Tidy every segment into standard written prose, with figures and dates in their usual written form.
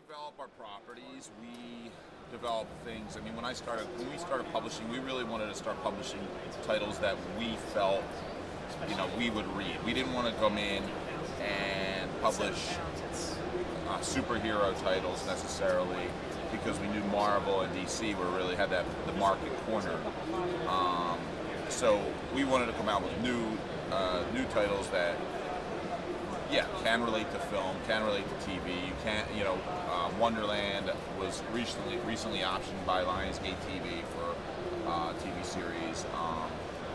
develop our properties. We develop things. I mean, when we started publishing, we really wanted to start publishing titles that we felt, we would read. We didn't want to come in and publish superhero titles necessarily, because we knew Marvel and DC really had the market cornered. So we wanted to come out with new titles that, can relate to film, can relate to TV. You can't, Wonderland was recently optioned by Lionsgate TV for TV series.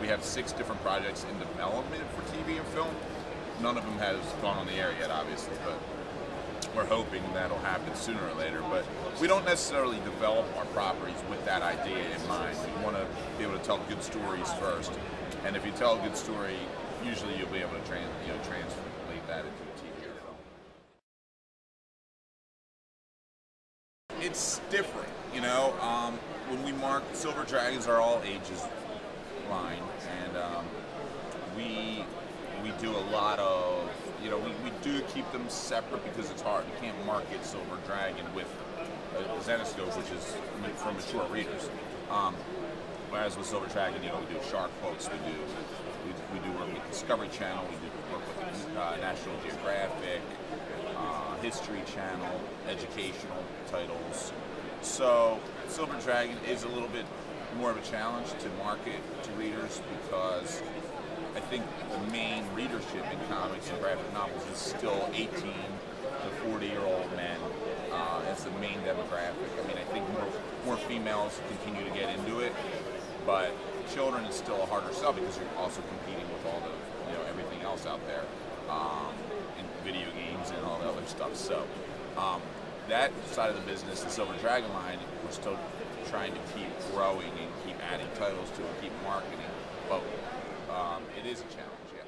We have 6 different projects in development for TV and film. None of them has gone on the air yet, obviously, but we're hoping that'll happen sooner or later. But we don't necessarily develop our properties with that idea in mind. We want to be able to tell good stories first, and if you tell a good story, usually you'll be able to translate that into a TV or film. It's different, when we mark Silver Dragons are all ages line, and we do a lot of, we do keep them separate because it's hard. You can't market Silver Dragon with a Zenescope, which is for mature readers. Whereas with Silver Dragon, we do shark books, we do work with Discovery Channel, we do work with National Geographic, History Channel, educational titles. So Silver Dragon is a little bit more of a challenge to market to readers, because I think the main readership in comics and graphic novels is still 18 to 40-year-old men. As the main demographic. I mean, I think more females continue to get into it, but children is still a harder sell because you're also competing with all the, everything else out there, in video games and all the other stuff. So that side of the business, the Silver Dragon line, we're still trying to keep growing and keep adding titles to it, keep marketing, but it is a challenge, yeah.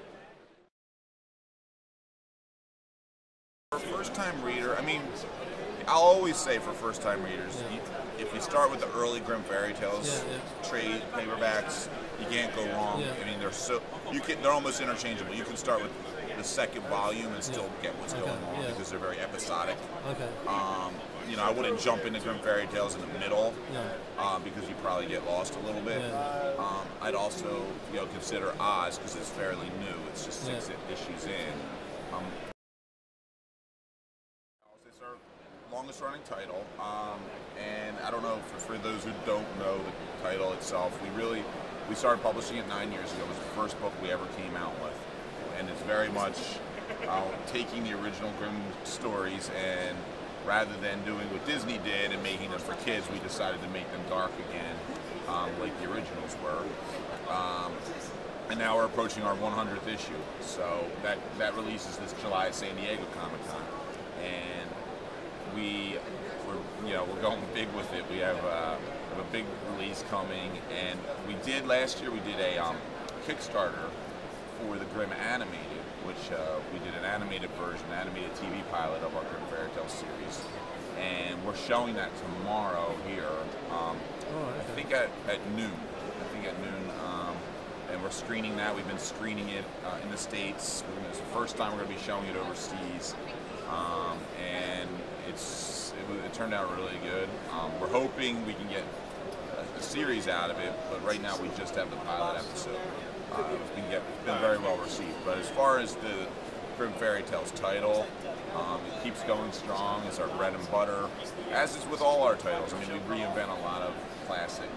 For first-time reader, I mean, I'll always say for first-time readers, if you start with the early Grimm fairy tales, trade paperbacks, you can't go wrong. I mean, they're almost interchangeable. You can start with the second volume and still get what's going on because they're very episodic. I wouldn't jump into Grimm fairy tales in the middle because you probably get lost a little bit. I'd also consider Oz because it's fairly new. It's just 6 issues in. It's our longest running title, and I don't know, for those who don't know the title itself, we started publishing it 9 years ago. It was the first book we ever came out with, and it's very much taking the original Grimm stories, and rather than doing what Disney did and making them for kids, we decided to make them dark again, like the originals were. And now we're approaching our 100th issue, so that releases this July at San Diego Comic-Con, and we're going big with it. We have a big release coming, and last year we did a Kickstarter for the Grimm animated, which we did an animated version, animated TV pilot of our Grimm Fairy Tale series, and we're showing that tomorrow here. I think at noon. And we're screening that. We've been screening it in the States. It's the first time we're going to be showing it overseas, and it turned out really good. We're hoping we can get a series out of it, but right now we just have the pilot episode. It's been very well received. But as far as the Grimm Fairy Tales title, it keeps going strong. It's our bread and butter, as is with all our titles. I mean, we reinvent a lot of classic